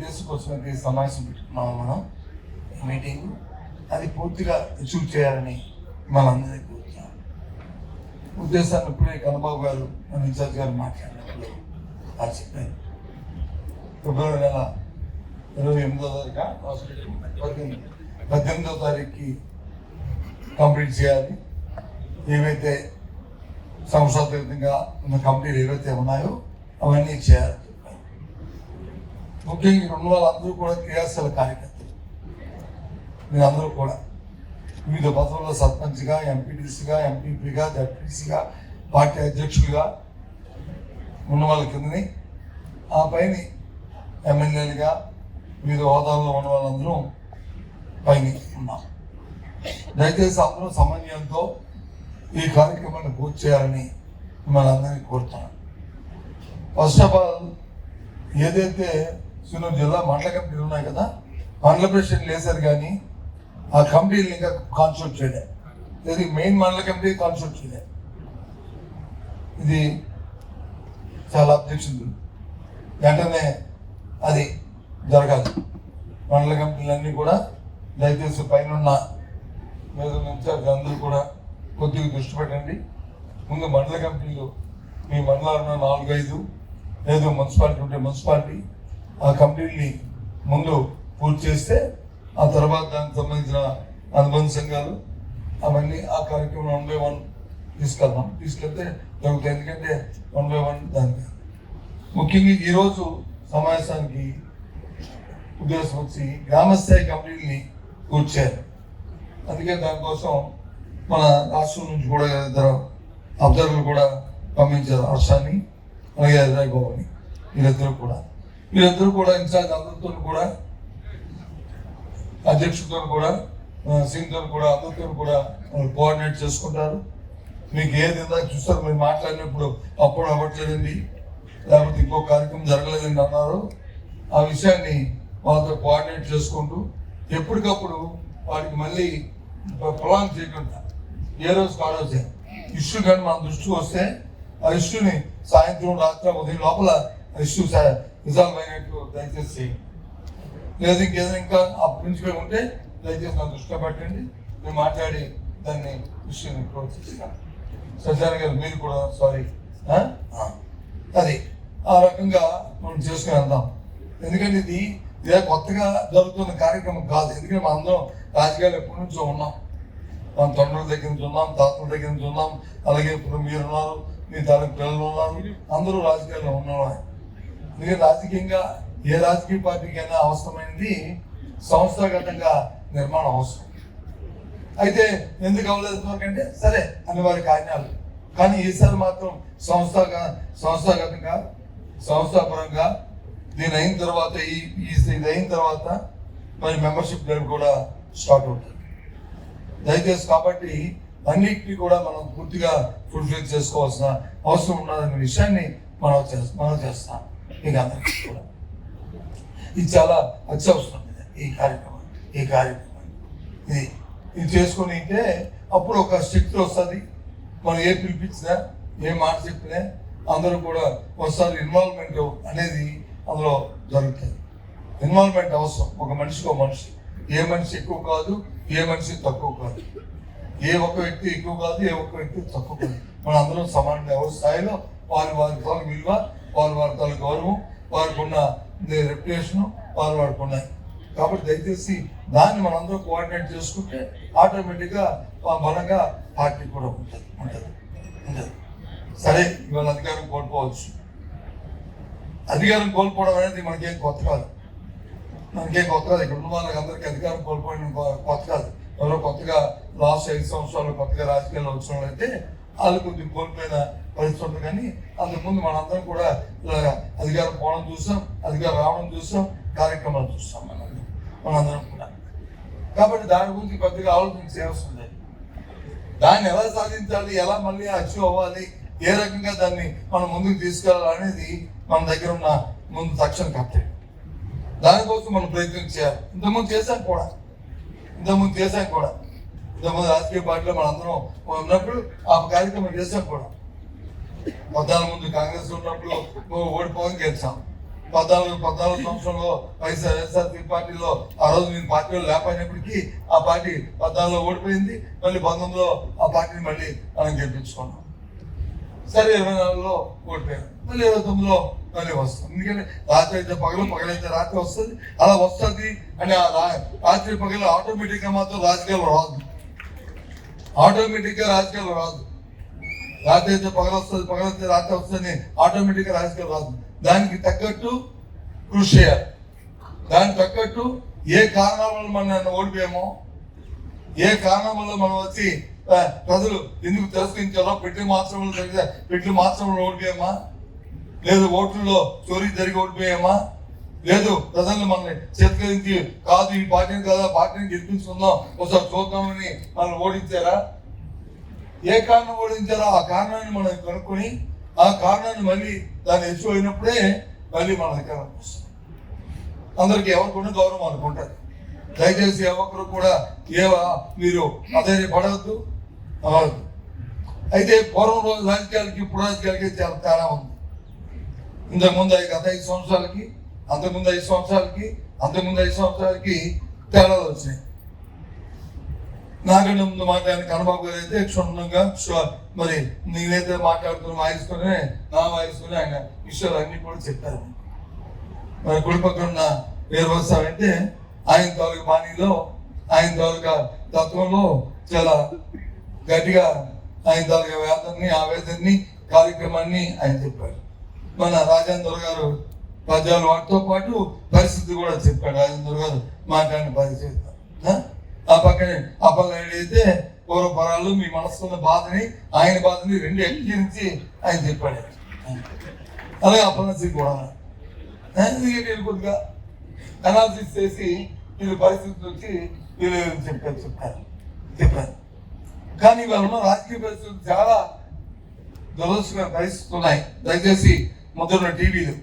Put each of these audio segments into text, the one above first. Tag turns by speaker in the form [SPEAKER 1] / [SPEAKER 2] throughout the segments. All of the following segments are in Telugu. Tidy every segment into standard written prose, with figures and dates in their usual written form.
[SPEAKER 1] ఉద్దేశం కోసమైతే సమావేశం పెట్టుకున్నాము మనం మీటింగ్. అది పూర్తిగా అచీవ్ చేయాలని మనందరికీ కోరుతున్నాం. ఉద్దేశాన్ని ఇప్పుడే కన్నబాబు గారు మన ఇన్ఛార్జ్ గారు మాట్లాడినప్పుడు అది చెప్పారు. ఫిబ్రవరి నెల 28వ తారీఖు 18వ తారీఖుకి కంప్లీట్ చేయాలి. ఏవైతే సంవత్సరాంతంగా ఉన్న కంపెనీలు ఏవైతే ఉన్నాయో అవన్నీ చేయాలి. ముఖ్యంగా రెండు వాళ్ళందరూ కూడా క్రియాశీల కార్యకర్తలు. మీరందరూ కూడా వివిధ పదవుల్లో సర్పంచ్గా, ఎంపీటీసీగా, ఎంపీపీగా, జడ్పీసీగా, పార్టీ అధ్యక్షులుగా ఉన్న వాళ్ళ కిందని ఆ పైన ఎమ్మెల్యేలుగా వివిధ హోదాల్లో ఉన్న వాళ్ళందరూ పైన ఉన్నాం. దయచేసి అందరూ సమన్వయంతో ఈ కార్యక్రమాన్ని పూర్తి చేయాలని మిమ్మల్ని అందరినీ కోరుతున్నాను. ఫస్ట్ ఆఫ్ ఆల్ ఏదైతే సునూరు జిల్లా మండల కమిటీలు ఉన్నాయి కదా, మండల ప్రెసిడెంట్లు వేశారు కానీ ఆ కమిటీలు ఇంకా కాన్స్టిట్యూట్ చేయలేదు. ఇది మెయిన్ మండల కమిటీ కాన్స్టిట్యూట్ చేయలేదు. ఇది చాలా అబ్జెక్షన్. వెంటనే అది జరగాలి. మండల కమిటీలన్నీ కూడా దయచేసి పైన మీద నుంచి అందరూ కూడా కొద్దిగా దృష్టి పెట్టండి. ముందు మండల కమిటీలు మీ మండలాల్లో 4-5 లేదు మున్సిపాలిటీ ఉంటే మున్సిపాలిటీ ఆ కమిటీని ముందు పూర్తి చేస్తే ఆ తర్వాత దానికి సంబంధించిన అనుబంధ సంఘాలు అవన్నీ ఆ కార్యక్రమం 1 by 1 తీసుకెళ్తే జరుగుతాయి. ఎందుకంటే 1 by 1 దానికి ముఖ్యంగా ఈరోజు సమావేశానికి ఉద్దేశం వచ్చి గ్రామస్థాయి కమిటీని పూర్తి చేయాలి. అందుకే దానికోసం మన రాష్ట్రం నుంచి కూడా ఇద్దరు అబ్జర్వర్లు కూడా పంపించారు. హర్షాన్ని అలాగే హైదరాబాద్ బాబుని. వీళ్ళిద్దరూ కూడా ఇన్ఛార్జ్ అందరితో కూడా అధ్యక్షులతో కూడా సింగ్తో కూడా అందరితో కూడా కోఆర్డినేట్ చేసుకుంటారు. మీకు ఏది ఇందాక చూస్తారు మీరు మాట్లాడినప్పుడు అప్పుడు అవ్వట్లేదండి, లేకపోతే ఇంకో కార్యక్రమం జరగలేదండి అన్నారు. ఆ విషయాన్ని వాళ్ళతో కోఆర్డినేట్ చేసుకుంటూ ఎప్పటికప్పుడు వాటికి మళ్ళీ ప్రొలాంగ్ చేయకుండా ఏ రోజు కారోజే ఇష్యూ కానీ మన దృష్టికి వస్తే ఆ ఇష్యూని సాయంత్రం రాత్రి ఉదయం లోపల ఇష్యూ రిజాల్వ్ అయినట్టు దయచేసి చేయండి. లేదా ఇంకేదైనా ఇంకా అప్పించిపోయి ఉంటే దయచేసి నా దృష్టిలో పెట్టండి. మేము మాట్లాడి దాన్ని ఇష్యూని ప్రోత్సహిస్తాం. సజ్జాన గారు మీరు కూడా సారీ అది ఆ రకంగా మనం చేసుకుని వెళ్దాం. ఎందుకంటే ఇదే కొత్తగా జరుగుతున్న కార్యక్రమం కాదు. ఎందుకంటే మనం అందరం రాజకీయాలు ఎప్పటి నుంచో ఉన్నాం. మన తండ్రుల దగ్గర నుంచి ఉన్నాం, తాతల దగ్గర నుంచి ఉన్నాం. అలాగే ఇప్పుడు మీరు ఉన్నారు, మీ తాలూకు పిల్లలు ఉన్నారు, అందరూ రాజకీయాల్లో ఉన్నవాళ్ళు. ఎందుకంటే రాజకీయంగా ఏ రాజకీయ పార్టీకైనా అవసరమైనది సంస్థాగతంగా నిర్మాణం అవసరం. అయితే ఎందుకు అవ్వలేదు అంటే సరే అనివార్య కారణాలు. కానీ ఈసారి మాత్రం సంస్థాపరంగా దీని అయిన తర్వాత ఇది అయిన తర్వాత మరి మెంబర్షిప్ డ్రైవ్ కూడా స్టార్ట్ అవుతుంది. దయచేసి కాబట్టి అన్నిటినీ కూడా మనం పూర్తిగా ఫుల్ఫిల్ చేసుకోవాల్సిన అవసరం ఉన్నదనే విషయాన్ని మనం చేస్తాం. మీకు అందరికీ కూడా ఇది చాలా అత్యవసరం. ఈ కార్యక్రమం ఇది చేసుకుని ఉంటే అప్పుడు ఒక శక్తి వస్తుంది. మనం ఏ పిలిపించినా ఏ మాట చెప్పినా అందరూ కూడా ఒకసారి ఇన్వాల్వ్మెంట్ అనేది అందులో జరుగుతుంది. ఇన్వాల్వ్మెంట్ అవసరం. ఒక మనిషికి ఒక మనిషి, ఏ మనిషి ఎక్కువ కాదు, ఏ మనిషి తక్కువ కాదు, ఏ ఒక్క వ్యక్తి ఎక్కువ కాదు, ఏ ఒక్క వ్యక్తి తక్కువ కాదు. మన అందరం సమానంగా ఎవరి స్థాయిలో వారి తాలూ విలువ, వారి తాలూ గౌరవం, వారికి ఉన్న రెప్యుటేషన్ వారికి ఉన్నాయి. కాబట్టి దయచేసి దాన్ని మనందరం కోఆర్డినేట్ చేసుకుంటే ఆటోమేటిక్గా బలంగా పార్టీ కూడా ఉంటుంది. సరే ఇవాళ అధికారం కోల్పోవచ్చు. అధికారం కోల్పోవడం అనేది మనకేం కొత్త కాదు. ఇక్కడ ఉన్న వాళ్ళకి అందరికీ అధికారం కోల్పోవడం కొత్త కాదు. ఎవరో కొత్తగా లాస్ట్ 5 సంవత్సరాలు కొత్తగా రాజకీయాల్లో వచ్చిన వాళ్ళైతే వాళ్ళు కొద్దిగా కోల్పోయిన పరిస్థితి ఉంటుంది. కానీ అంతకుముందు మనందరం కూడా అధికారం పోవడం చూసాం, అధికారం రావడం చూసాం, కార్యక్రమాలు చూస్తాం మనందరం కూడా. కాబట్టి దాని గురించి కొద్దిగా ఆలోచించే వస్తుంది. దాన్ని ఎలా సాధించాలి, ఎలా మళ్ళీ అచీవ్ అవ్వాలి, ఏ రకంగా దాన్ని మనం ముందుకు తీసుకెళ్ళాలి అనేది మన దగ్గర ఉన్న ముందు తక్షణ కర్తవ్యం. దానికోసం మనం ప్రయత్నం చేయాలి. ఇంతకుముందు చేశాం కూడా. ఇంతకుముందు రాజకీయ పార్టీలో మనందరం ఉన్నప్పుడు ఆ కార్యక్రమం చేశాం కూడా. 14 ముందు కాంగ్రెస్ ఉన్నప్పుడు ఓడిపోవడం గెలిచాం. 14 సంవత్సరంలో వైఎస్ఆర్సీపీ పార్టీలో ఆ రోజు నేను పార్టీలో లేకపోయినప్పటికీ ఆ పార్టీ 14లో ఓడిపోయింది. మళ్ళీ 19లో ఆ పార్టీని మళ్ళీ మనం గెలిపించుకున్నాం. సరే 24లో ఓడిపోయాను, మళ్ళీ 29లో మళ్ళీ వస్తుంది. ఎందుకంటే రాత్రి అయితే పగలు, పగలైతే రాత్రి వస్తుంది. అలా వస్తుంది అని ఆ రాత్రి పగలు ఆటోమేటిక్గా మాత్రం రాజకీయాలు రాదు. ఆటోమేటిక్గా రాజకీయాలు రాదు. రాత్రి అయితే పగలు వస్తుంది, పగలైతే రాత్రి వస్తుంది, ఆటోమేటిక్గా రాజకీయాలు రాదు. దానికి తగ్గట్టు కృషి చేయాలి. దానికి తగ్గట్టు ఏ కారణాల వల్ల మనం నన్ను ఓడిపోయామో, ఏ కారణం వల్ల మనం వచ్చి ప్రజలు ఎందుకు తిరస్కరించాలో, పెట్లు మార్చడంలో ఓడిపోయామా, లేదు ఓట్లలో చోరీ జరిగి ఓడిపోయామా, లేదు ప్రజలు మనల్ని చేతికి కాదు ఈ పార్టీని కదా పార్టీని గెలిపించుకుందాం ఒకసారి చూద్దామని మనల్ని ఓడించారా? ఏ కారణం ఓడించారో ఆ కారణాన్ని మనం కనుక్కొని ఆ కారణాన్ని మళ్ళీ దాన్ని ఇష్యూ అయినప్పుడే మళ్ళీ మన దగ్గర వస్తుంది. అందరికి ఎవరికి గౌరవం అనుకుంటారు. దయచేసి ఎవరు కూడా మీరు అధైర్యపడవద్దు అవ్వద్దు. అయితే పూర్వం రోజు రాజకీయాలకి ఇప్పుడు రాజకీయాలకి చాలా తేడా ఉంది. ఇంతకుముందు గత 5 సంవత్సరాలకి, అంతకుముందు 5 సంవత్సరాలకి, అంతకుముందు 5 సంవత్సరాలకి తేడాలు వచ్చినాయి. నాకంటే ముందు మాట్లాడిన కన్నబాబు గారు అయితే క్షుణ్ణంగా మరి నేనైతే మాట్లాడుతున్న వాయిస్తూనే నా వాయిస్తూనే ఆయన విషయాలు అన్ని కూడా చెప్పారు. మరి కుడి పక్కన ఉన్న వీరవత్సవం అయితే ఆయన తాలూకా బాణీలో, ఆయన తాలూకా తత్వంలో చాలా గట్టిగా ఆయన తాలూకా వేదన్ని, ఆవేదన్ని, కార్యక్రమాన్ని ఆయన చెప్పారు. మన రాజేంద్ర గారు పద్యాలు వాటితో పాటు పరిస్థితి కూడా చెప్పాడు. రాజేంద్ర గారు మాట్లాడిన పరిస్థితి ఆ పక్కనే అయితే పూర్వపరాలు మీ మనసుకున్న బాధని, ఆయన బాధని రెండు ఎక్కిరించి ఆయన చెప్పాడు. అలాగే అపనసి కూడా వీళ్ళు కొద్దిగా అనాలిసిస్ చేసి వీళ్ళు పరిస్థితి వచ్చి వీళ్ళు చెప్పారు. కానీ వాళ్ళ రాజకీయ పరిస్థితులు చాలా దురదృష్టకర పరిస్థితులు ఉన్నాయి. దయచేసి మొదలున్న టీవీలు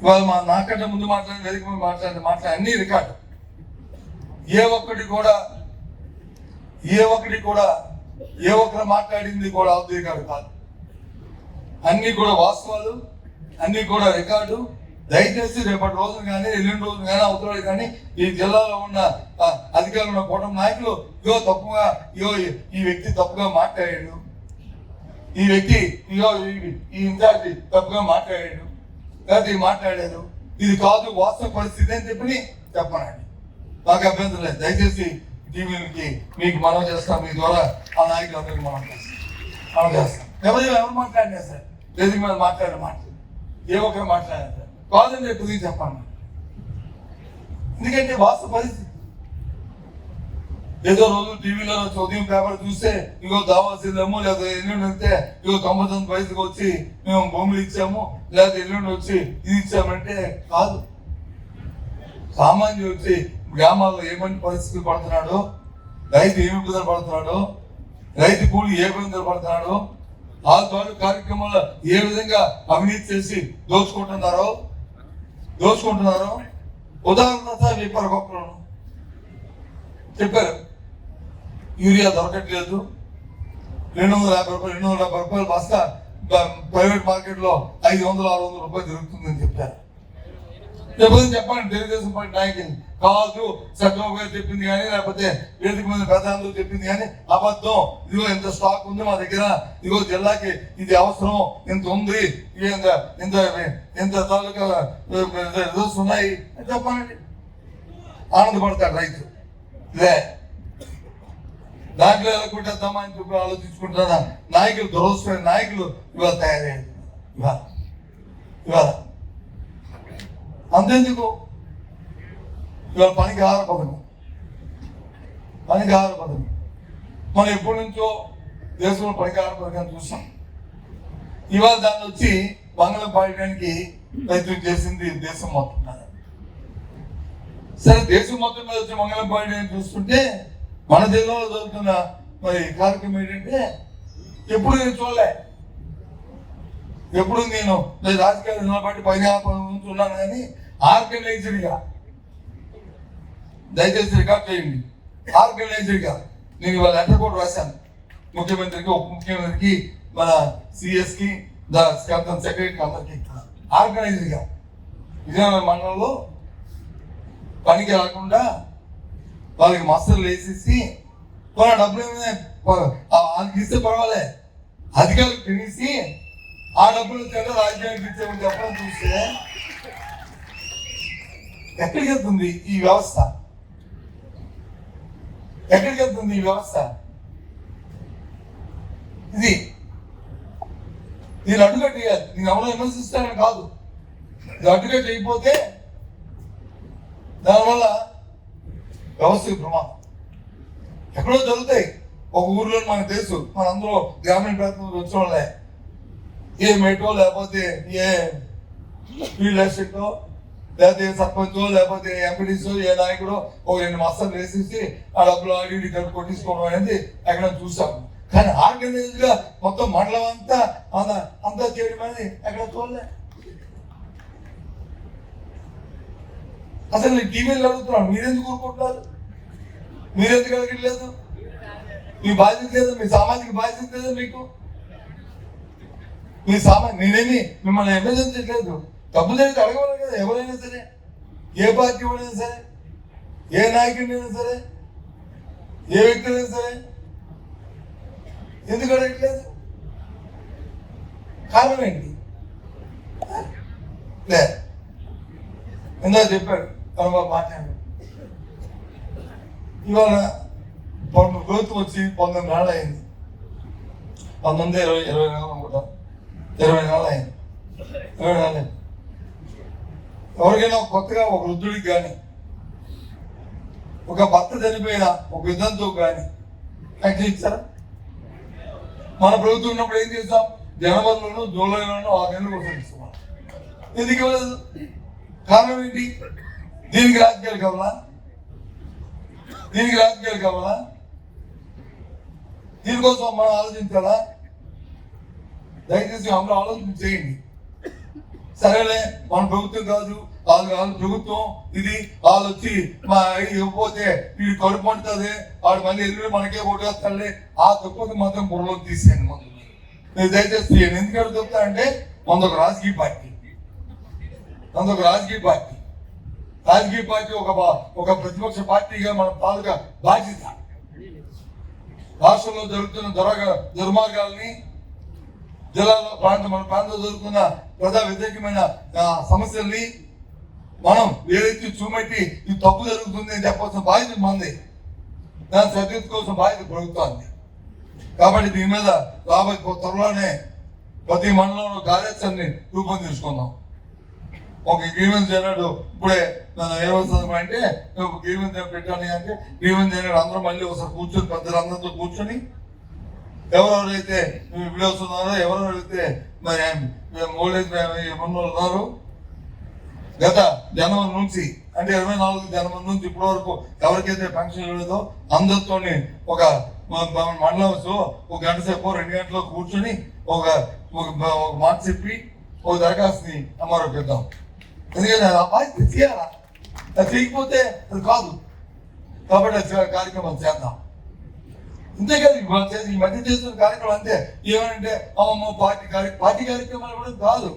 [SPEAKER 1] ఇవాళ నాకంటే ముందు మాట్లాడిన వేదిక మీద మాట్లాడి అన్ని రికార్డు. ఏ ఒక్కటి మాట్లాడింది కూడా రికార్డు కాదు. అన్ని కూడా వాస్తవాలు, అన్ని కూడా రికార్డు. దయచేసి రేపటి రోజున కానీ, ఎల్లుండి రోజున కానీ, అవతల కానీ ఈ జిల్లాలో ఉన్న అధికారులు ఉన్న కూటమి నాయకులు ఈ వ్యక్తి తప్పుగా మాట్లాడాడు, ఈ వ్యక్తి ఈ ఇన్ఛార్జి తప్పుగా మాట్లాడాడు, లేకపోతే మాట్లాడారు, ఇది కాదు వాస్తవ పరిస్థితి అని చెప్పనండి. నాకు అభ్యంతరం లేదు. దయచేసి టీవీలకి మీకు మనం చేస్తాం, మీ ద్వారా ఆ నాయకులందరికీ మనం చేస్తాం. ఎవరు మాట్లాడినా సార్ వేదిక మీద మాట్లాడిన మాట ఏ ఒక్కరు మాట్లాడినా సార్ కాదని రేపు చెప్పండి. ఎందుకంటే వాస్తవ పరిస్థితి. ఏదో రోజు టీవీలో ఉదయం పేపర్ చూస్తే ఇగో దావాల్సిందేమో, లేదా ఎల్లుండి వెళ్తే ఇగో 99 వయసుకి వచ్చి మేము భూములు ఇచ్చాము, లేదా ఎల్లుండి వచ్చి ఇది ఇచ్చామంటే కాదు. సామాన్యుడు వచ్చి గ్రామాల్లో ఏమని పరిస్థితులు పడుతున్నాడో, రైతు ఏమి ఇబ్బందులు పడుతున్నాడో, రైతు కూలి ఏ ఇబ్బందులు పడుతున్నాడో, ఆ ద్వారా కార్యక్రమంలో ఏ విధంగా అవినీతి చేసి దోచుకుంటున్నారో ఉదాహరణ సార్ ఒక్కొక్కరు చెప్పారు. యూరియా దొరకట్లేదు, 250 రూపాయలు బస్తా ప్రైవేట్ మార్కెట్లో 500-600 రూపాయలు దొరుకుతుందని చెప్పారు. లేకపోతే చెప్పండి తెలుగుదేశం పార్టీ నాయకులు కాదు, చంద్రబాబు గారు చెప్పింది కానీ, లేకపోతే వేదిక మీద ప్రధానులు చెప్పింది కానీ అబద్ధం. ఇదిగో ఎంత స్టాక్ ఉంది మా దగ్గర, ఇదిగో జిల్లాకి ఇది అవసరం, ఇంత ఉంది, ఇంత తాలూకా రిజల్ట్స్ ఉన్నాయి అని చెప్పానండి. ఆనందపడతాడు రైతు. లే దాంట్లో ఎలా కొట్టేద్దామా అని చెప్పి ఆలోచించుకుంటున్నా నాయకులు, దురదృష్టమైన నాయకులు ఇవాళ తయారయ్యారు. ఇవాళ అంతేందుకు ఇవాళ పనికి ఆహార పథకం మనం ఎప్పటి నుంచో దేశంలో పనికి ఆహార పథకాన్ని చూసాం. ఇవాళ దాన్ని వచ్చి బంగాళం పాడడానికి ప్రయత్నం చేసింది దేశం మొత్తం. సరే దేశం మొత్తం మీద వచ్చి మంగళం పాడడానికి చూస్తుంటే మన జిల్లాలో జరుగుతున్న మరి కార్యక్రమం ఏంటంటే ఎప్పుడు నేను చూడలే. ఎప్పుడు నేను రాజకీయాలు నిలబడి పైన ఉన్నాను కానీ ఆర్గనైజర్గా, దయచేసి రికార్డ్ చేయండి, ఆర్గనైజర్గా నేను ఇవాళ లెటర్ కూడా రాశాను ముఖ్యమంత్రికి, ఉప ముఖ్యమంత్రికి, మన సిఎస్కి, సెక్రటరీకి, అందరికీ ఆర్గనైజ్డ్గా విజయనగరం మండలంలో పనికి రాకుండా వాళ్ళకి మస్తలు వేసేసి వాళ్ళ డబ్బులు ఏమైనా వాళ్ళకి ఇస్తే పర్వాలే, అధికారులు తినేసి ఆ డబ్బులు తెల్ల రాజ్యానికి ఇచ్చామని చెప్పడం చూస్తే ఎక్కడికి వెళ్తుంది ఈ వ్యవస్థ? ఎక్కడికి వెళ్తుంది ఈ వ్యవస్థ? ఇది నేను అడ్డుకట్టేయాలి. నేను ఎవరో విమర్శిస్తానని కాదు, ఇది అడ్డుకట్టి అయిపోతే దానివల్ల వ్యవస్థకు ప్రమాదం. ఎక్కడో జరుగుతాయి ఒక ఊర్లో, మనకు తెలుసు, మనందరూ గ్రామీణ ప్రాంతంలో వచ్చిన వాళ్ళే. ఏ మేటో లేకపోతే ఏ ఫీల్డ్ అసిస్టెంటో లేకపోతే సర్పంచో లేకపోతే ఎంపీడీసో ఏ నాయకుడో ఒక 2 మాసాలు వేసేసి ఆ డబ్బులు ఆడి కలిపి కొట్టించుకోవడం అనేది ఎక్కడ చూసాం. కానీ ఆర్గనైజ్ గా మొత్తం మండలం అంతా చేయడం అనేది ఎక్కడ చూడలే. అసలు నేను టీవీలో అడుగుతున్నాను, మీరెందుకు ఊరుకుంటున్నారు? మీరెందుకు అడగట్లేదు? మీ బాధ్యత లేదా? మీ సామాజిక బాధ్యత లేదా మీకు? మీ నేనేమి మిమ్మల్ని విమర్శించట్లేదు. తప్పు జరిగితే అడగవాలి కదా ఎవరైనా సరే, ఏ పార్టీ అయినా సరే, ఏ నాయకుడినైనా సరే, ఏ వ్యక్తులైనా సరే. ఎందుకు అడగట్లేదు? కారణం ఏంటి? లే ఇందా చెప్పాడు కనుబాబు మాట్లాడు. ఇవాళ ప్రభుత్వం వచ్చి 19 నెలలు అయింది. 20 నెలలు అనుకుంటాం, 20 నెలలు అయింది. 20 నెలలు అయింది. ఎవరికైనా కొత్తగా ఒక వృద్ధుడికి కానీ, ఒక భర్త చనిపోయిన ఒక విధంతో కానీ పెన్షన్ ఇచ్చారా? మన ప్రభుత్వం ఉన్నప్పుడు ఏం చేస్తాం? జనవరిలోనూ జూలైలోనూ 6 నెలలు కోసం ఇస్తున్నాం. ఎందుకు ఇవ్వలేదు? కారణం ఏంటి? దీనికి రాజకీయాలు కావాలా? దీనికి రాజకీయాలు కావాలా? దీనికోసం మనం ఆలోచించాలా? దయచేసి అందరూ ఆలోచన చేయండి. సరేలే, మన ప్రభుత్వం కాదు, వాళ్ళు ప్రభుత్వం, ఇది వాళ్ళు వచ్చి మా ఇవ్వకపోతే వీడు కడుపు పండుతుంది, వాడు మళ్ళీ ఎల్లుండి మనకే ఓటేస్తాడులే, ఆ తక్కువ మాత్రం బుర్రలో తీసేయండి. ముందు మీరు దయచేసి తీయండి. ఎందుకంటే చెప్తానంటే మనదొక రాజకీయ పార్టీ, మనదొక రాజకీయ పార్టీ. రాజకీయ పార్టీ ఒక ప్రతిపక్ష పార్టీగా మన తాలూకా బాధ్యత రాష్ట్రంలో జరుగుతున్న దుర్మార్గాల్ని, జిల్లాలో మన ప్రాంతంలో జరుగుతున్న ప్రజా వ్యతిరేకమైన సమస్యల్ని మనం ఏదైతే చూపెట్టి ఇది తప్పు జరుగుతుంది అని చెప్పాల్సిన బాధ్యత మంది, దాని సరిదిద్దుకోవాల్సిన బాధ్యత ప్రభుత్వాన్ని. కాబట్టి దీని మీద రాబోయే త్వరలోనే ప్రతి మండలంలో కార్యాచరణని రూపొందించుకుందాం. ఒక గ్రీవెన్స్ జనరేటర్ ఇప్పుడే అంటే గ్రీవెన్స్ పెట్టాలి అంటే గ్రీవెన్స్ జనరేటర్ అందరూ మళ్ళీ ఒకసారి కూర్చొని పెద్దలందరితో కూర్చొని ఎవరెవరైతే విడోస్ ఉన్నారో, ఎవరెవరైతే మరి ఓల్డేజ్ ఉన్నారో గత జనవరి నుంచి అంటే 24 జనవరి నుంచి ఇప్పటి వరకు ఎవరికైతే పెన్షన్ ఇవ్వలేదో అందరితో ఒక మండలం ఒక గంట సేపు 2 గంటలో కూర్చొని ఒక మాట చెప్పి ఒక దరఖాస్తుని అమరూపిద్దాం. ఎందుకంటే ఆ బాధ్యత చేయాలా, అది చేయకపోతే అది కాదు. కాబట్టి కార్యక్రమం చేద్దాం. ఇంతేకాదు ఈ మధ్య చేస్తున్న కార్యక్రమం అంతే. ఏమంటే అమ్మమ్మ పార్టీ కార్యక్రమాలు కూడా కాదు.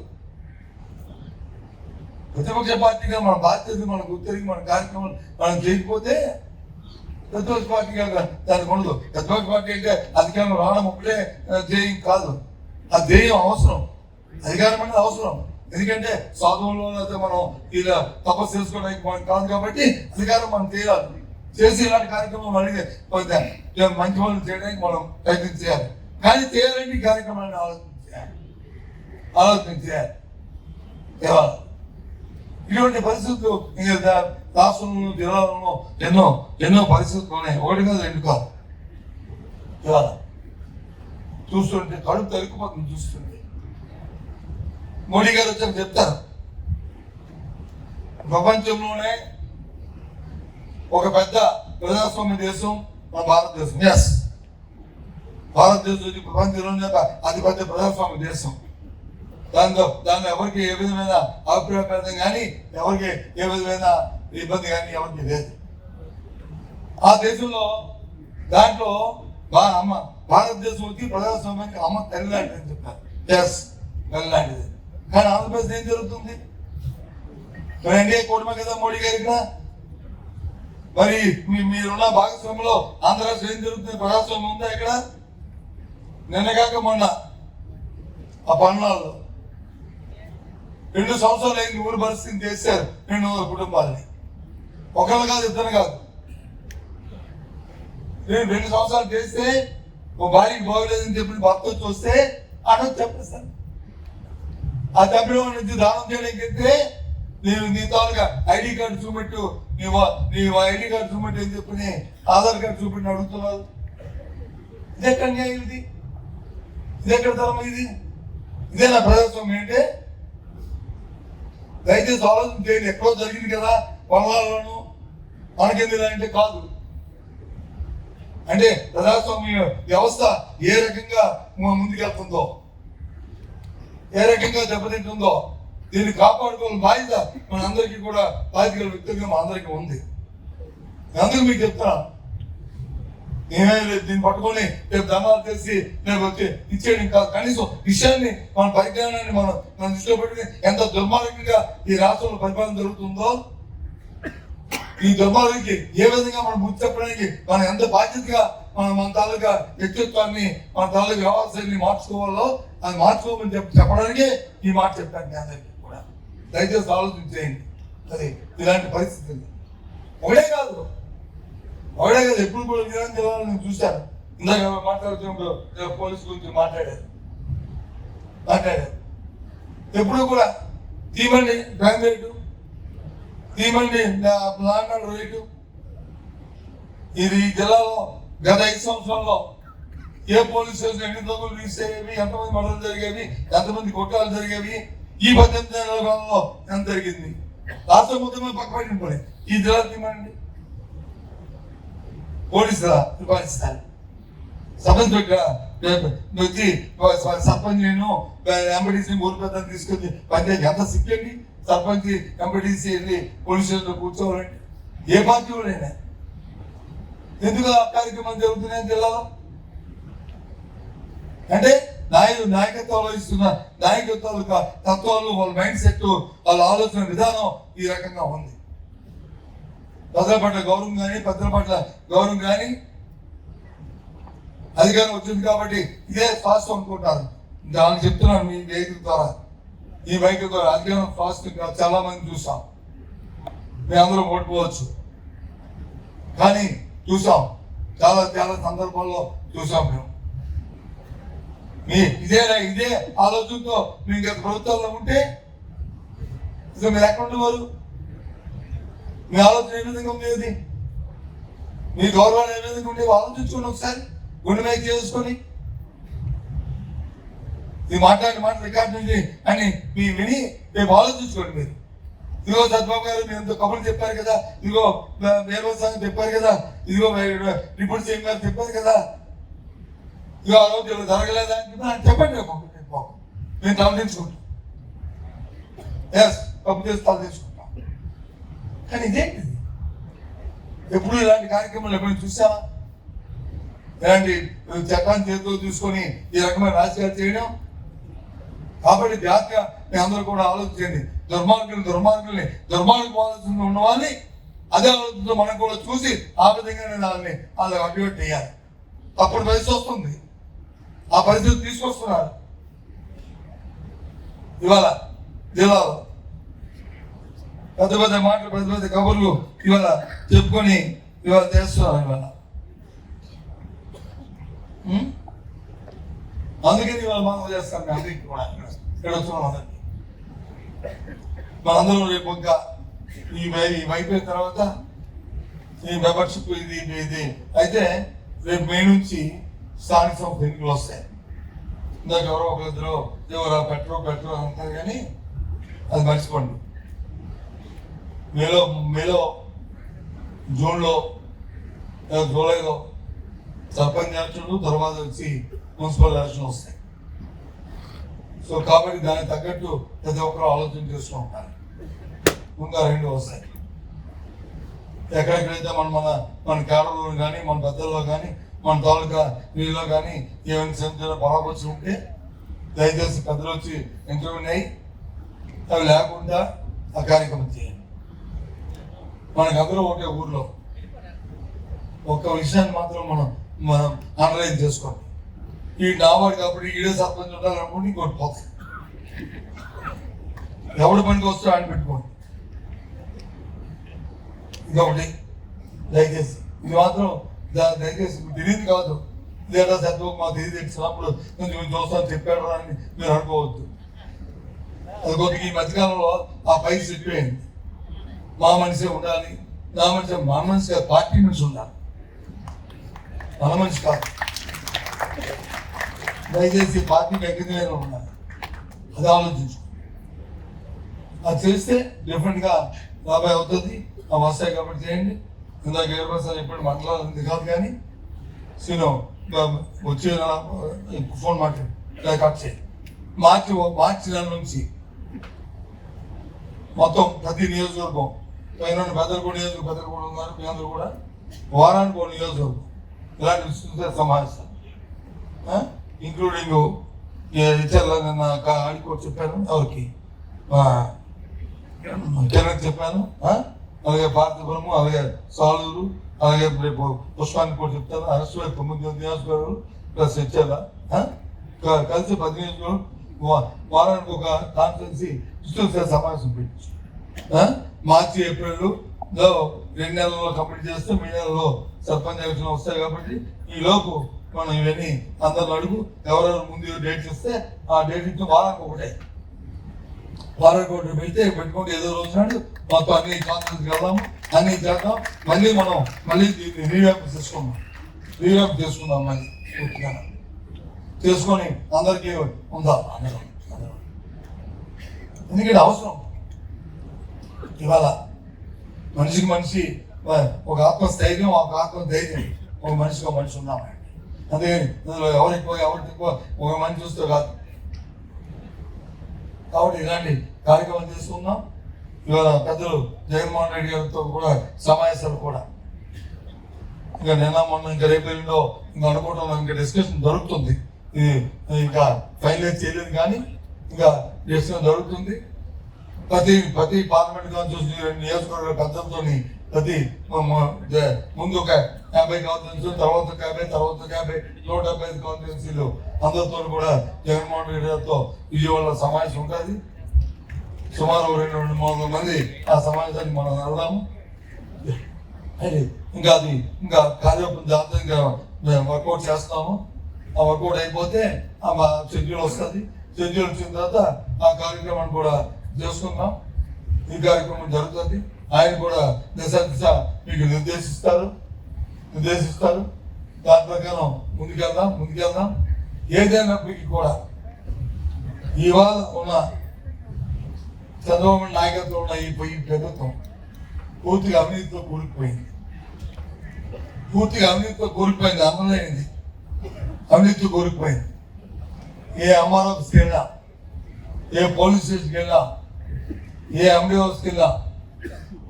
[SPEAKER 1] ప్రతిపక్ష పార్టీగా మన బాధ్యత మనం గుర్తిరిగి మన కార్యక్రమాలు మనం చేయకపోతే ప్రతిపక్ష పార్టీగా దానికి ఉండదు. ప్రతిపక్ష పార్టీ అంటే అధికారం రావడం ఒకటే ధ్యేయం కాదు, ఆ ధ్యేయం అవసరం, అధికారం అనేది అవసరం. ఎందుకంటే సాధువులో అయితే మనం ఇలా తపస్సు చేసుకోవడానికి మనం కాదు. కాబట్టి అధికారం మనం చేయాలి, చేసి ఇలాంటి కార్యక్రమం అడిగే మంచి వాళ్ళు చేయడానికి మనం ప్రయత్నం చేయాలి. కానీ చేయాలంటే ఈ కార్యక్రమాన్ని ఆలోచన చేయాలి. ఇటువంటి పరిస్థితులు రాష్ట్రంలో జిల్లాలలో ఎన్నో పరిస్థితులు ఉన్నాయి. 1 కాదు 2 కాదు. ఇవాళ చూస్తుంటే కడుపు తరుక్కుపోతుంది. చూస్తుంటే మోడీ గారు వచ్చాక చెప్తారు, ప్రపంచంలోనే ఒక పెద్ద ప్రజాస్వామ్య దేశం మన భారతదేశం. ఎస్, భారతదేశం ప్రపంచంలోనే అతి పెద్ద ప్రజాస్వామ్య దేశం. దాంట్లో ఎవరికి ఏ విధమైన అభిప్రాయభేదం కానీ, ఎవరికి ఏ విధమైన ఇబ్బంది కానీ ఎవరికి లేదు. ఆ దేశంలో దాంట్లో భారతదేశం వచ్చి ప్రజాస్వామ్యానికి అమ్మ తల్లి లాంటిది అని చెప్పారు. ఎస్, తల్లి లాంటిది. కానీ ఆంధ్రప్రదేశ్ ఏం జరుగుతుంది? మరి ఎన్డీఏ కూటమి కదా మోడీ గారికి. మరి మీరున్న భాగస్వామ్యంలో ఆంధ్ర రాష్ట్రం ఏం జరుగుతుంది? ప్రజాస్వామ్యం ఉందా ఇక్కడ? నిన్నగాక మొన్న ఆ పన్నాళ్ళు 2 సంవత్సరాలు అయింది ఊరు పరిస్థితి చేశారు 200 కుటుంబాలని. ఒకళ్ళు కాదు, ఇద్దరు కాదు. 2 సంవత్సరాలు చేస్తే ఓ భార్యకి బాగోలేదని చెప్పి భర్త వచ్చి వస్తే అనొచ్చు చెప్పేస్తాను. ఆ తప్పిన నుంచి దానం చేయడానికి వెళ్తే నీ తాలూకా ఐడి కార్డు చూపెట్టు, నీ ఐడి కార్డు చూపెట్టు అని చెప్పి ఆధార్ కార్డు చూపెట్టి అడుగుతున్నారు. ఇది ఎక్కడ న్యాయం? ఇది ఎక్కడ ధర్మం? ఇదే నా ప్రజాస్వామ్యం అంటే? దయచేసి ఆలోచన చేయండి. ఎక్కడో జరిగింది కదా పొలాల్లోనూ, మనకెందుకు అంటే కాదు. అంటే ప్రజాస్వామ్య వ్యవస్థ ఏ రకంగా ముందుకెళ్తుందో, ఏ రకంగా దెబ్బతింటుందో దీన్ని కాపాడుకోవాలని బాధ్యత మనందరికీ కూడా బాధ్యత వ్యక్తిగా మా అందరికీ ఉంది. అందుకు మీకు చెప్తున్నా, నేనే దీన్ని పట్టుకొని రేపు ధర్నాలు చేసి రేపు వచ్చి ఇచ్చేయడం కాదు. కనీసం విషయాన్ని మన పరిజ్ఞానాన్ని మన దృష్టిలో పెట్టుకుని ఎంత దుర్మార్గంగా ఈ రాష్ట్రంలో పరిపాలన జరుగుతుందో, ఈ దుర్మార్గానికి ఏ విధంగా మనం బుద్ధి చెప్పడానికి మనం ఎంత బాధ్యతగా మన తాలూకా వ్యక్తిత్వాన్ని, మన తాలూకా వ్యవహారాన్ని మార్చుకోవాలో అది మార్చుకోమని చెప్పడానికి ఈ మాట చెప్పాను. మీ అందరికీ కూడా దయచేసి ఆలోచించేయండి. అది ఇలాంటి పరిస్థితులు ఒకటే కాదు ఎప్పుడు కూడా విధానం జిల్లాలో నేను చూశాను. ఇందాక మాట్లాడుతున్నప్పుడు పోలీసు గురించి మాట్లాడారు. ఎప్పుడు కూడా తీమండి క్రైమ్ రేటు, తీమండి లాండ్ రేటు. ఇది జిల్లాలో గత 5 సంవత్సరాల్లో ఏ పోలీస్ స్టేషన్ ఎన్ని దొంగలు రిజిస్టర్ అయ్యేవి, ఎంతమంది మరణాలు జరిగేవి, ఎంతమంది కొట్టాలు జరిగేవి, ఈ 18 నెలల కాలంలో ఎంత జరిగింది? రాష్ట్రం మొత్తం పక్కపడి పడి ఈ జిల్లా తీమండి పోలీసుల పరిపాలిస్తారు. సర్పంచ్ వచ్చి సర్పంచ్ నేను ఎంపీటీసీ ఊరు పెద్దని తీసుకొచ్చి పంచాయతీ ఎంత సిక్కండి. సర్పంచ్ ఎంపీటీసీ వెళ్ళి పోలీస్ స్టేషన్లో కూర్చోవాలంటే ఏ పార్టీ కూడా ఎందుకు ఆ కార్యక్రమం జరుగుతున్నాయి జిల్లాలో? అంటే నాయకత్వం వహిస్తున్న నాయకత్వాలు తత్వాలు, వాళ్ళ మైండ్ సెట్, వాళ్ళ ఆలోచన విధానం ఈ రకంగా ఉంది. ప్రజల పట్ల గౌరవం కానీ, పెద్దల పట్ల గౌరవం కానీ, అధికారం వచ్చింది కాబట్టి ఇదే ఫాస్ట్ అనుకుంటారు. దానికి చెప్తున్నాను మీ వేదిక ద్వారా, ఈ బైక్ ద్వారా అధికారం ఫాస్ట్ చాలా మంది చూసాం. మేము అందరూ ఓడిపోవచ్చు, కానీ చూసాం చాలా సందర్భాల్లో చూసాం. ఇదే ఆలోచనతో మేము గత ప్రభుత్వాల్లో ఉంటే మీరు ఎక్కడ ఉండేవారు? మీ ఆలోచన ఏ విధంగా ఉండేది? మీ గౌరవాలు ఏ విధంగా ఉండేవి? ఆలోచించుకోండి ఒకసారి, గుండె మీద చేసుకొని. ఇది మాట్లాడిన మాట రికార్డు నుంచి అని విని రేపు ఆలోచించుకోండి. మీరు ఇదిగో సత్బాబు గారు మీరు ఎంతో కబుర్లు చెప్పారు కదా, ఇదిగో వ్యవసాయం చెప్పారు కదా, ఇదిగో డిప్యూటీ సీఎం గారు చెప్పారు కదా, ఇదిగో ఆ రోజు జరగలేదా అని చెప్పండి. మేము తలదించుకుంటాం, తప్పు చేసి తలదించుకుంటాం. కానీ ఇదేంటిది? ఎప్పుడు ఇలాంటి కార్యక్రమాలు ఎప్పుడైనా చూసామా? ఇలాంటి చట్టాన్ని చేతిలో తీసుకొని ఈ రకమైన రాజకీయాలు చేయడం. కాబట్టి జాగ్రత్తగా మీ అందరూ కూడా ఆలోచించండి. దుర్మార్గుల్ని ఆలోచనలో ఉన్నవాళ్ళని అదే ఆలోచనతో మనం కూడా చూసి ఆ విధంగానే వాళ్ళని అడ్డుకట్టు చేయాలి. అప్పుడు పరిస్థితి వస్తుంది, ఆ పరిస్థితి తీసుకొస్తున్నారు. ఇవాళ జిల్లాలో పెద్ద మాటలు, పెద్ద కబుర్లు ఇవాళ చెప్పుకొని ఇవాళ చేస్తున్నారు. ఇవాళ అందుకని ఇవాళ మనం చేస్తాం. మీ అందరికీ కూడా ఇక్కడ వచ్చినాం. అందరికి మనందరూ రేపు ఇంకా అయిపోయిన తర్వాత ఈ మెంబర్షిప్ ఇది అయితే రేపు మే నుంచి స్థానిక సంస్థ ఎన్నికలు వస్తాయి. ఇందాక ఎవరో ఒకరిద్దరు ఎవరో పెట్టరు అంటారు, కానీ అది మర్చిపోండి. మేలో జూన్లో జూలైలో సర్పంచ్ ఎలక్షన్లు, తర్వాత వచ్చి మున్సిపల్ ఎలక్షన్ వస్తాయి. సో కాబట్టి దానికి తగ్గట్టు ప్రతి ఒక్కరు ఆలోచన చేస్తూ ఉంటారు. ఇంకా 2 వస్తాయి. ఎక్కడెక్కడైతే మన కేడర్లో కానీ, మన పెద్దల్లో కానీ, మన తాలూకా వీళ్ళలో కానీ ఏమైనా చిన్న పొరపచ్చి ఉంటే దయచేసి పెద్దలు వచ్చి ఇంటర్వ్యూ అయ్యి అవి లేకుండా ఆ కార్యక్రమం చేయండి. మనకందరూ ఒకే ఊర్లో ఒక్క విషయాన్ని మాత్రం మనం అనలైజ్ చేసుకోండి. ఈ నావాడు కాబట్టి ఈడే సర్పంచ్ ఉండాలనుకుంటే ఇంకోటి పోతుంది. ఎవడి పనికి వస్తే ఆయన పెట్టుకోండి. ఇదొకటి దయచేసి ఇది మాత్రం దయచేసి మీకు తెలియదు కాదు, లేదా చదువు మాకు తెలియదు తెలిసినప్పుడు కొంచెం చూస్తాను చెప్పాడు అని మీరు అనుకోవద్దు. అది కొద్దిగా ఈ మధ్యకాలంలో ఆ పైకి చెప్పేయండి. మా మనిషి ఉండాలి, నా మనిషి మన మనిషి కాదు, పార్టీ మనిషి ఉండాలి, మన మనిషి కాదు. దయచేసి పార్టీకి ఎక్కడికైనా ఉండాలి, అది ఆలోచించు. అది చేస్తే డిఫరెంట్గా లాభం అవుతుంది. ఆ వస్తాయి కాబట్టి చేయండి. ఇందాక 20% చెప్పాడు మాట్లాడాలి కాదు, కానీ సీను వచ్చే ఫోన్ మాట్లాడి కట్ చేయండి. మార్చి నెల నుంచి మొత్తం ప్రతి నియోజకవర్గం పైన పెద్దలగూడ నియోజకవర్గం, పెద్దలగూడ ఉన్నారు మీ అందరూ కూడా వారానికి ఒక నియోజకవర్గం ఇలాంటి విస్తృత సమావేశం, ఇంక్లూడింగ్ నిన్న ఆడికి చెప్పాను, ఎవరికి కిరణ్ చెప్పాను, అలాగే భారతపురము, అలాగే సాలూరు, అలాగే రేపు పుష్పానికి కూడా చెప్తాను. అరెస్ట్ 9 నియోజకవర్గాలు ప్లస్ ఇచ్చేలా కలిసి 10 నియోజకవర్గాలు వారానికి ఒక కాన్ఫరెన్సీ విస్తృత సమావేశం పెట్టించు. మార్చి ఏప్రిల్లో 2 నెలల్లో కంప్లీట్ చేస్తే మీ నెలలో సర్పంచ్ ఎలక్షన్ వస్తాయి. కాబట్టి ఈ లోపు మనం ఇవన్నీ అందరిని అడుగు, ఎవరెవరు ముందు డేట్స్ ఇస్తే ఆ డేట్ ఇచ్చిన వారానికి ఒకటే పెట్టుకుంటే ఏదో రోజు నాడు మొత్తం అన్ని కాన్ఫరెన్స్కి వెళ్దాము, అన్ని చేద్దాం. మళ్ళీ దీన్ని రీవ్యాంప్ చేసుకుందాం మళ్ళీ పూర్తిగా చేసుకొని అందరికీ ఉందాం. ఎందుకంటే అవసరం ఇవాళ మనిషికి మనిషి ఒక ఆత్మస్థైర్యం, ఒక ఆత్మధైర్యం, ఒక మనిషి ఉన్నామండి. అందుకని ఇందులో ఎవరు ఎక్కువ ఒక మనిషి చూస్తే కాదు. కాబట్టి ఇలాంటి కార్యక్రమం చేసుకుందాం. ఇవాళ పెద్దలు జగన్మోహన్ రెడ్డి గారితో కూడా సమావేశాలు కూడా ఇంకా మొన్న ఇంకా రేపు ఇంకా అనుకోవడం ఇంకా డిస్కషన్ జరుగుతుంది. ఇది ఇంకా ఫైనలైజ్ చేయలేదు కానీ ఇంకా డిస్కషన్ జరుగుతుంది. ప్రతి పార్లమెంట్ కాన్స్టిట్యూన్సీ నియోజకవర్గ పెద్దలతో ముందు ఒక 50 కాన్స్టిట్యూన్సీ, తర్వాత 50, తర్వాత 50, 175 కాన్స్టిట్యూన్సీలు అందరితో కూడా జగన్మోహన్ రెడ్డి గారితో విజయవాడలో సమావేశం ఉంటుంది. సుమారు 200-300 మంది ఆ సమావేశానికి మనం వెళ్దాము. ఇంకా కార్యక్రమం జాగ్రత్తగా వర్కౌట్ చేస్తాము. ఆ వర్కౌట్ అయిపోతే ఆ షెడ్యూల్ వస్తుంది. షెడ్యూల్ వచ్చిన తర్వాత ఆ కార్యక్రమాన్ని కూడా చేసుకుందాం. ఈ కార్యక్రమం జరుగుతుంది. ఆయన కూడా దిశ మీకు నిర్దేశిస్తారు. దాని ప్రకారం ముందుకెళ్దాం. ఏదైనప్పటికీ కూడా ఇవాళ ఉన్న చంద్రబాబు నాయకత్వం ఉన్న ఈ ప్రభుత్వం పూర్తిగా అవినీతితో కూలిపోయింది. అమలైంది. అవినీతితో కూలిపోయింది. ఏ ఎంఆర్ ఆఫీస్కి వెళ్ళినా, ఏ పోలీస్ స్టేషన్కి వెళ్ళినా, ఏ ఎండి హౌస్కి వెళ్ళినా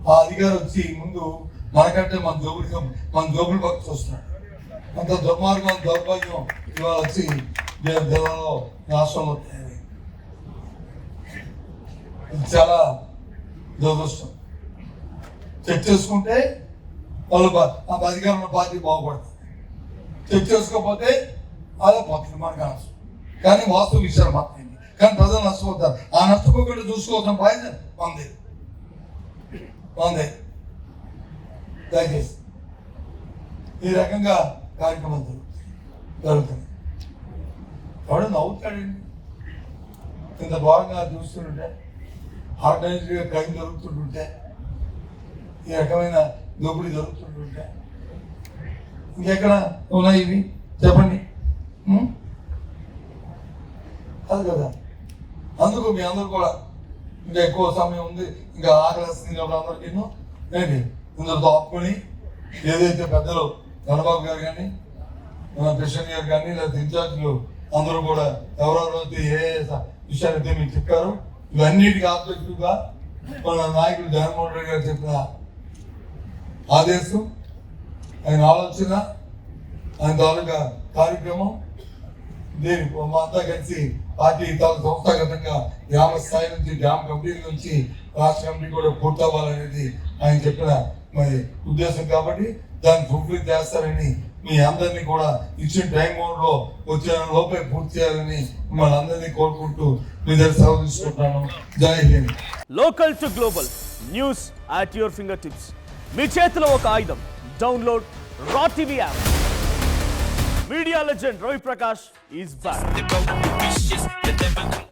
[SPEAKER 1] ఆ అధికారి వచ్చి ముందు మనకంటే మన జోబులు పక్క చూస్తున్నాడు. అంత దుర్మార్గం, దౌర్భాగ్యం ఇవాళ వచ్చి జిల్లాలో, రాష్ట్రంలో ఇది చాలా దురదృష్టం. చెక్ చేసుకుంటే వాళ్ళు ఆ అధికారంలో పార్టీ బాగుపడుతుంది. చెక్ చేసుకోకపోతే అదే పోతుంది మనకు అనవసరం. కానీ వాస్తవ విషయాలు మాత్రమే. కానీ ప్రజలు నష్టపోతారు. ఆ నష్టపోకుండా చూసుకోవాల్సిన బాధ్యత మందే. దయచేసి ఈ రకంగా కార్యక్రమం జరుగుతుంది. ఎవడో నవ్వుతాడండి. ఇంత భాగంగా చూస్తుంటే, ఆర్గనైజ్డ్గా క్రైమ్ జరుగుతుంటుంటే, ఈ రకమైన దోపిడీ జరుగుతుంటుంటే ఇంకెక్కడ ఉన్నాయి ఇవి చెప్పండి? అది కదా. అందుకు మీ అందరూ కూడా ఇంకా ఎక్కువ సమయం ఉంది, ఇంకా ఆకలిస్తుంది అందరికీ ఏంటి ఇందరితో ఆపుకొని ఏదైతే పెద్దలు ధనబాబు గారు కానీ, మన కృష్ణ గారు కానీ, లేదా ఇన్ఛార్జీలు అందరూ కూడా ఎవరెవరైతే ఏ విషయాలైతే మీకు చెప్పారో ఇవన్నిటికీ ఆబ్జెక్టివ్గా మన నాయకుడు జగన్మోహన్ రెడ్డి గారు చెప్పిన ఆదేశం, ఆయన ఆలోచన, ఆయన తాలూకా కార్యక్రమం, దీనికి అంతా కలిసి పార్టీ సంస్థాగతంగా గ్రామ స్థాయి నుంచి గ్రామ కమిటీ నుంచి రాష్ట్ర కమిటీ కూడా పూర్తవ్వాలనేది ఆయన చెప్పిన మరి ఉద్దేశం కాబట్టి దాన్ని ఫుల్ఫిల్ చేస్తారని మీ అందరినీ కూడా ఇచ్చిన టైం లో వచ్చే లోపే పూర్తి చేయాలని మిమ్మల్ని అందరినీ కోరుకుంటూ మీ దగ్గర సెలవు తీసుకుంటాను. జై హింద్.
[SPEAKER 2] Local to global news at your fingertips. మీ చేతిలో ఒక ఆయుధం. Download Raw TV app. Media legend Ravi Prakash is back.